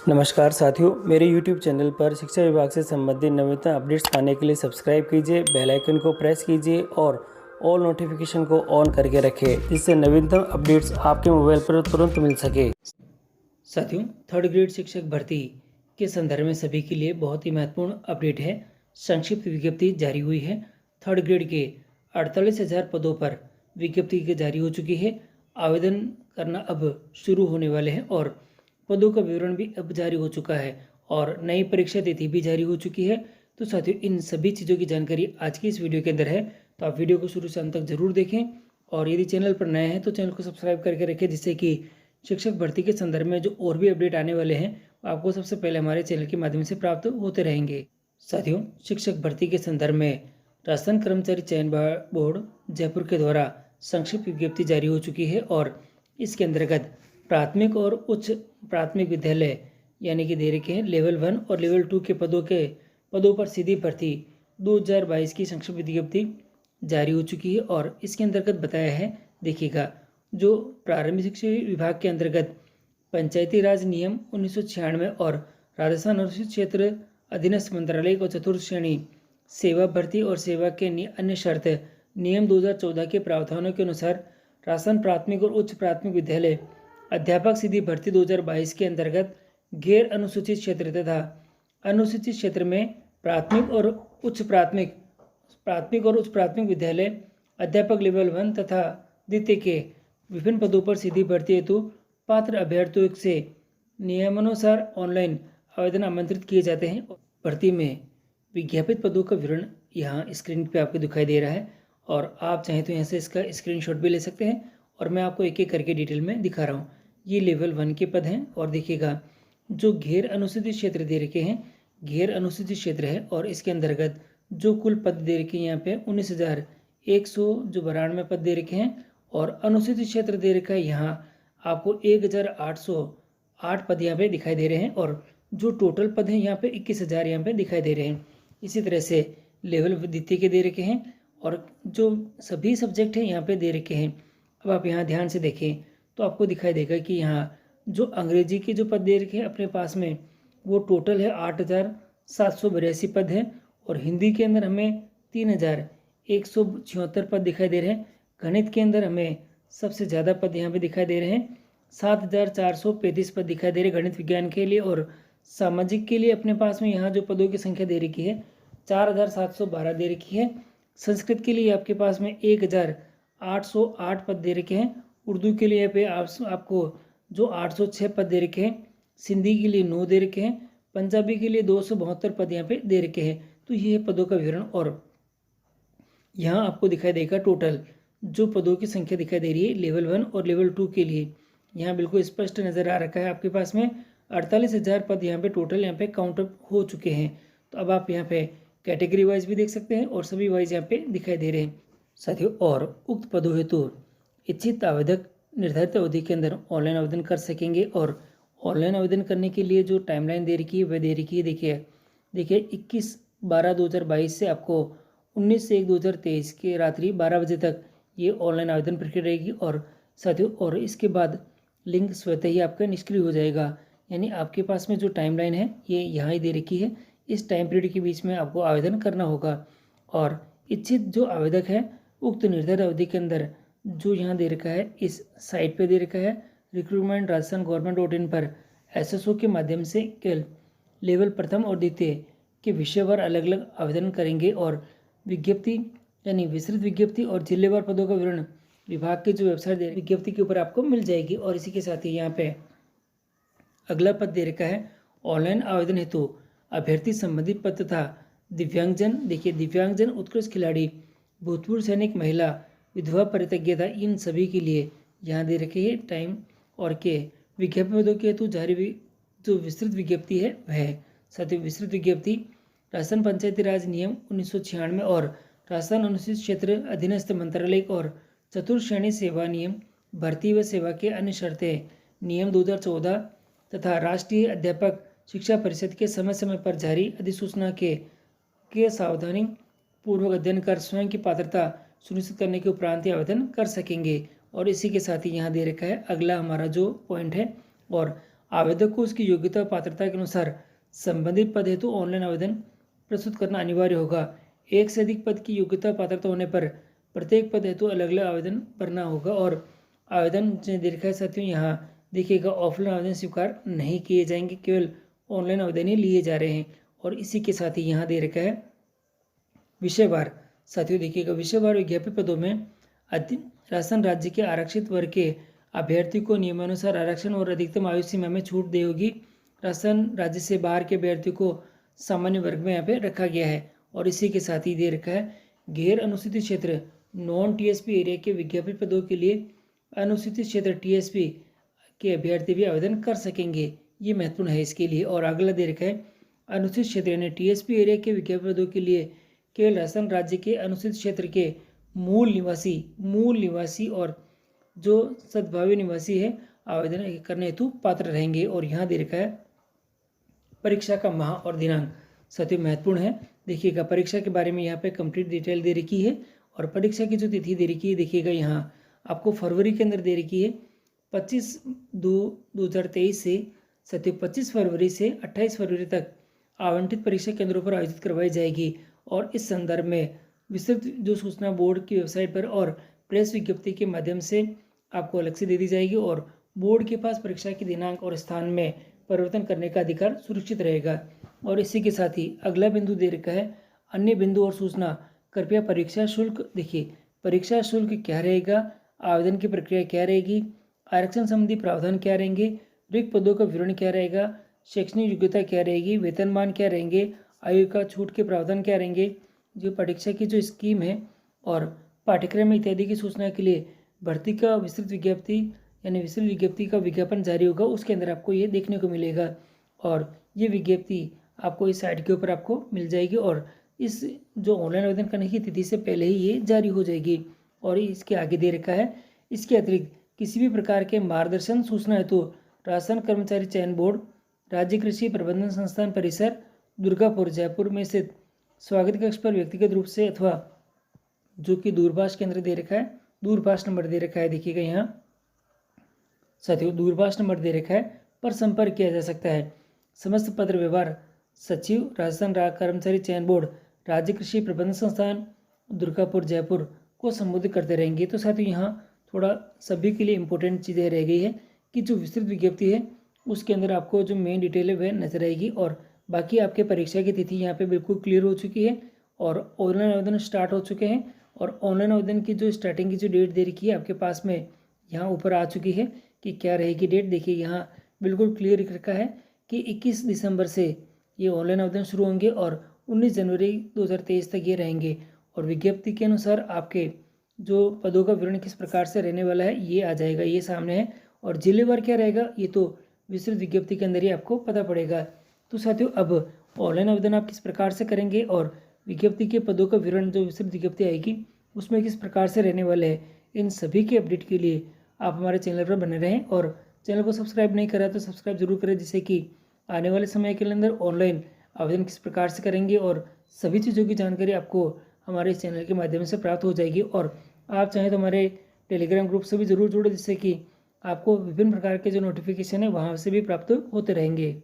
नमस्कार साथियों, मेरे YouTube चैनल पर शिक्षा विभाग से संबंधित नवीनतम अपडेट्स पाने के लिए सब्सक्राइब कीजिए, बेल आइकन को प्रेस कीजिए और ऑल नोटिफिकेशन को ऑन करके रखें, जिससे नवीनतम अपडेट्स आपके मोबाइल पर तुरंत मिल सके। साथियों, थर्ड ग्रेड शिक्षक भर्ती के संदर्भ में सभी के लिए बहुत ही महत्वपूर्ण अपडेट है। संक्षिप्त विज्ञप्ति जारी हुई है। थर्ड ग्रेड के 48,000 पदों पर विज्ञप्ति जारी हो चुकी है। आवेदन करना अब शुरू होने वाले हैं और पदों का विवरण भी अब जारी हो चुका है और नई परीक्षा तिथि भी जारी हो चुकी है। तो साथियों, इन सभी चीज़ों की जानकारी आज की इस वीडियो के अंदर है, तो आप वीडियो को शुरू से अंत तक जरूर देखें और यदि चैनल पर नए हैं तो चैनल को सब्सक्राइब करके रखें, जिससे कि शिक्षक भर्ती के संदर्भ में जो और भी अपडेट आने वाले हैं आपको सबसे पहले हमारे चैनल के माध्यम से प्राप्त होते रहेंगे। साथियों, शिक्षक भर्ती के संदर्भ में राजस्थान कर्मचारी चयन बोर्ड जयपुर के द्वारा संक्षिप्त विज्ञप्ति जारी हो चुकी है और इसके अंतर्गत प्राथमिक और उच्च प्राथमिक विद्यालय यानी कि दे रखे हैं लेवल 1 और लेवल 2 के पदों पर सीधी भर्ती 2022 की संक्षिप्त विज्ञप्ति जारी हो चुकी है और इसके अंतर्गत बताया है, देखिएगा, जो प्रारंभिक शिक्षा विभाग के अंतर्गत पंचायती राज नियम 1996 और राजस्थान अनुसूचित क्षेत्र अधीनस्थ मंत्रालय को चतुर्थ श्रेणी सेवा भर्ती और सेवा के अन्य शर्त नियम 2014 के प्रावधानों के अनुसार राजस्थान प्राथमिक और उच्च प्राथमिक विद्यालय अध्यापक सीधी भर्ती 2022 के अंतर्गत गैर अनुसूचित क्षेत्र तथा अनुसूचित क्षेत्र में प्राथमिक और उच्च प्राथमिक विद्यालय अध्यापक लेवल 1 तथा द्वितीय के विभिन्न पदों पर सीधी भर्ती हेतु पात्र अभ्यर्थियों से नियमानुसार ऑनलाइन आवेदन आमंत्रित किए जाते हैं। भर्ती में विज्ञापित पदों का विवरण यहाँ स्क्रीन पे आपको दिखाई दे रहा है और आप चाहें तो यहाँ से इसका स्क्रीनशॉट भी ले सकते हैं और मैं आपको एक एक करके डिटेल में दिखा रहा हूँ। ये लेवल 1 के पद हैं और देखिएगा, जो गैर अनुसूचित क्षेत्र दे रखे हैं, गैर अनुसूचित क्षेत्र है और इसके अंतर्गत जो कुल पद दे रखे हैं यहाँ पे 19,100 जो 92 पद दे रखे हैं और अनुसूचित क्षेत्र दे रखा है यहाँ आपको 1,808 पद यहाँ पे दिखाई दे रहे हैं और जो टोटल पद हैं यहाँ पे 21,000 यहाँ पे दिखाई दे रहे हैं। इसी तरह से लेवल द्वितीय के दे रखे हैं और जो सभी सब्जेक्ट हैं यहाँ पे दे रखे हैं। अब आप यहाँ ध्यान से देखें तो आपको दिखाई देगा कि यहाँ जो अंग्रेजी के जो पद दे रखे हैं अपने पास में वो टोटल है 8,782 पद हैं और हिंदी के अंदर हमें 3,176 पद दिखाई दे रहे हैं। गणित के अंदर हमें सबसे ज़्यादा पद यहाँ पे दिखाई दे रहे हैं, 7,435 पद दिखाई दे रहे हैं गणित विज्ञान के लिए और सामाजिक के लिए अपने पास में यहाँ जो पदों की संख्या दे रखी है 4,712 दे रखी है। संस्कृत के लिए आपके पास में 1,808 पद दे रखे हैं। उर्दू के लिए पे आपको जो 806 पद दे रखे हैं, सिंधी के लिए 9 दे रखे हैं, पंजाबी के लिए 272 पद यहाँ पे दे रखे हैं। तो ये पदों का विवरण और यहाँ आपको दिखाई देगा टोटल जो पदों की संख्या दिखाई दे रही है लेवल 1 और लेवल 2 के लिए यहाँ बिल्कुल स्पष्ट नज़र आ रखा है। आपके पास में 48,000 पद यहाँ पे टोटल यहाँ पे काउंट अप हो चुके हैं। तो अब आप यहाँ पे कैटेगरी वाइज भी देख सकते हैं और सभी वाइज यहाँ पे दिखाई दे रहे हैं। साथियों, और उक्त पदों हेतु इच्छित आवेदक निर्धारित अवधि के अंदर ऑनलाइन आवेदन कर सकेंगे और ऑनलाइन आवेदन करने के लिए जो टाइमलाइन दे रखी है वह दे रखी है, देखिए 21/12/2022 से आपको 19/1/2023 के रात्रि 12 बजे तक ये ऑनलाइन आवेदन प्रक्रिया रहेगी और साथियों और इसके बाद लिंक स्वतः ही आपका निष्क्रिय हो जाएगा। यानी आपके पास में जो टाइमलाइन है ये यहाँ ही दे रखी है, इस टाइम पीरियड के बीच में आपको आवेदन करना होगा और इच्छित जो आवेदक है उक्त निर्धारित अवधि के अंदर जो यहाँ दे रखा है इस साइट पे दे रखा है रिक्रूटमेंट राजस्थान गवर्नमेंट पर SSO के माध्यम से केवल लेवल प्रथम और द्वितीय के विषयवार अलग अलग आवेदन करेंगे और विज्ञप्ति यानी विस्तृत विज्ञप्ति और जिलेवार पदों का विवरण विभाग की जो वेबसाइट दे विज्ञप्ति के ऊपर आपको मिल जाएगी। और इसी के साथ ही यहाँ पे अगला पद दे रखा है ऑनलाइन आवेदन हेतु अभ्यर्थी संबंधित पद तथा दिव्यांगजन, देखिए दिव्यांगजन, उत्कृष्ट खिलाड़ी, भूतपूर्व सैनिक, महिला, विधवा परित्यक्ता, इन सभी के लिए यहाँ दे रखे है टाइम और के विज्ञापन पदों के हेतु जारी जो विस्तृत विज्ञप्ति है वह साथ ही विस्तृत विज्ञप्ति राजस्थान पंचायती राज नियम 1996 और राजस्थान अनुसूचित क्षेत्र अधीनस्थ मंत्रालय और चतुर्थ श्रेणी सेवा नियम भर्ती व सेवा के अन्य शर्तें नियम 2014 तथा राष्ट्रीय अध्यापक शिक्षा परिषद के समय समय पर जारी अधिसूचना के सावधानी पूर्वक अध्ययन कर स्वयं की पात्रता सुनिश्चित करने के उपरांत ही आवेदन कर सकेंगे। और इसी के साथ ही यहाँ दे रखा है अगला हमारा जो पॉइंट है और आवेदक को उसकी योग्यता और पात्रता के अनुसार संबंधित पद हेतु ऑनलाइन आवेदन प्रस्तुत करना अनिवार्य होगा। एक से अधिक पद की योग्यता और पात्रता होने पर प्रत्येक पद हेतु अलग अलग आवेदन भरना होगा। और आवेदन दे रखा है साथियों, यहाँ देखिएगा ऑफलाइन आवेदन स्वीकार नहीं किए जाएंगे, केवल ऑनलाइन आवेदन ही लिए जा रहे हैं। और इसी के साथ ही यहाँ दे रखा है विषयवार। साथियों देखिएगा विषयवार विज्ञापित पदों में राजस्थान राज्य के आरक्षित वर्ग के अभ्यर्थी को नियमानुसार आरक्षण और अधिकतम आयु सीमा में छूट दी होगी। राजस्थान राज्य से बाहर के अभ्यर्थी को सामान्य वर्ग में यहाँ पे रखा गया है। और इसी के साथ ही दे रखा है गैर अनुसूचित क्षेत्र नॉन टीएसपी एरिया के विज्ञापित पदों के लिए अनुसूचित क्षेत्र टीएसपी के अभ्यर्थी भी आवेदन कर सकेंगे। ये महत्वपूर्ण है इसके लिए। और अगला दे रखा है अनुसूचित क्षेत्र यानी टीएसपी एरिया के विज्ञापित पदों के लिए केवल राजस्थान राज्य के अनुसूचित क्षेत्र के मूल निवासी और जो सद्भावी निवासी है आवेदन करने हेतु पात्र रहेंगे। और यहाँ दे रखा है परीक्षा का माह और दिनांक। साथियों महत्वपूर्ण है, देखिएगा परीक्षा के बारे में यहाँ पे कंप्लीट डिटेल दे रखी है। और परीक्षा की जो तिथि दे रखी है देखिएगा यहाँ आपको फरवरी के अंदर दे रखी है 25/2/2023 से। साथियों 25 फरवरी से 28 फरवरी तक आवंटित परीक्षा केंद्रों पर आयोजित करवाई जाएगी। और इस संदर्भ में विस्तृत जो सूचना बोर्ड की वेबसाइट पर और प्रेस विज्ञप्ति के माध्यम से आपको अलग से दे दी जाएगी। और बोर्ड के पास परीक्षा के दिनांक और स्थान में परिवर्तन करने का अधिकार सुरक्षित रहेगा। और इसी के साथ ही अगला बिंदु दे रखा है अन्य बिंदु और सूचना। कृपया परीक्षा शुल्क देखिए, परीक्षा शुल्क क्या रहेगा, आवेदन की प्रक्रिया क्या रहेगी, आरक्षण संबंधी प्रावधान क्या रहेंगे, रिक्त पदों का विवरण क्या रहेगा, शैक्षणिक योग्यता क्या रहेगी, वेतनमान क्या रहेंगे, आयु का छूट के प्रावधान क्या रहेंगे, जो परीक्षा की जो स्कीम है और पाठ्यक्रम इत्यादि की सूचना के लिए भर्ती का विस्तृत विज्ञप्ति का विज्ञापन जारी होगा, उसके अंदर आपको ये देखने को मिलेगा। और ये विज्ञप्ति आपको इस साइट के ऊपर आपको मिल जाएगी और इस जो ऑनलाइन आवेदन करने की तिथि से पहले ही ये जारी हो जाएगी। और इसके आगे दे रखा है इसके अतिरिक्त किसी भी प्रकार के मार्गदर्शन सूचना हेतु राजस्थान कर्मचारी चयन बोर्ड, राज्य कृषि प्रबंधन संस्थान परिसर, दुर्गापुर जयपुर में स्थित स्वागत कक्ष पर व्यक्तिगत रूप से अथवा जो कि दूरभाष केंद्र दे रखा है, दूरभाष नंबर दे रखा है देखिएगा यहाँ साथियों दूरभाष नंबर दे रखा है, पर संपर्क किया जा सकता है। समस्त पत्र व्यवहार सचिव राजस्थान कर्मचारी चयन बोर्ड, राज्य कृषि प्रबंधन संस्थान दुर्गापुर जयपुर को संबोधित करते रहेंगे। तो साथियों यहाँ थोड़ा सभी के लिए इम्पोर्टेंट चीज़ें रह गई है कि जो विस्तृत विज्ञप्ति है उसके अंदर आपको जो मेन डिटेल है वह नजर आएगी। और बाकी आपके परीक्षा की तिथि यहाँ पे बिल्कुल क्लियर हो चुकी है और ऑनलाइन आवेदन स्टार्ट हो चुके हैं। और ऑनलाइन आवेदन की जो स्टार्टिंग की जो डेट दे रखी है आपके पास में यहाँ ऊपर आ चुकी है कि क्या रहेगी डेट। देखिए यहाँ बिल्कुल क्लियर लिख रखा है कि 21 दिसंबर से ये ऑनलाइन आवेदन शुरू होंगे और 19 जनवरी 2023 तक ये रहेंगे। और विज्ञप्ति के अनुसार आपके जो पदों का विवरण किस प्रकार से रहने वाला है ये आ जाएगा, ये सामने है। और जिलेवार क्या रहेगा ये तो विस्तृत विज्ञप्ति के अंदर ही आपको पता पड़ेगा। तो साथियों अब ऑनलाइन आवेदन आप किस प्रकार से करेंगे और विज्ञप्ति के पदों का विवरण जो विस्तृत विज्ञप्ति आएगी उसमें किस प्रकार से रहने वाले हैं, इन सभी के अपडेट के लिए आप हमारे चैनल पर बने रहें। और चैनल को सब्सक्राइब नहीं करा तो सब्सक्राइब जरूर करें, जिससे कि आने वाले समय के अंदर ऑनलाइन आवेदन किस प्रकार से करेंगे और सभी चीज़ों की जानकारी आपको हमारे इस चैनल के माध्यम से प्राप्त हो जाएगी। और आप चाहें तो हमारे टेलीग्राम ग्रुप से भी ज़रूर जुड़े, जिससे कि आपको विभिन्न प्रकार के जो नोटिफिकेशन है वहाँ से भी प्राप्त होते रहेंगे।